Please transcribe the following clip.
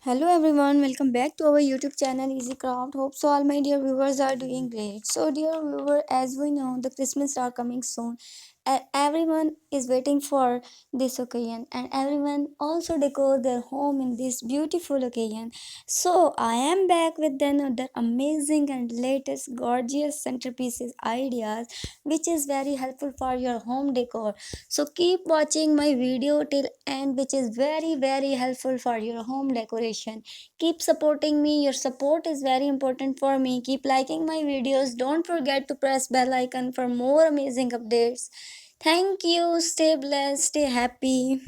Hello everyone, welcome back to our YouTube channel Easy Craft. Hope so all my dear viewers are doing great. So dear viewer, as we know the Christmas are coming soon and everyone is waiting for this occasion and everyone also decor their home in this beautiful occasion. So I am back with another amazing and latest gorgeous centerpieces ideas which is very helpful for your home decor. So keep watching my video till end, which is very helpful for your home decoration. Keep supporting me. Your support is very important for me. Keep liking my videos. Don't forget to press bell icon for more amazing updates. Thank you. Stay blessed. Stay happy.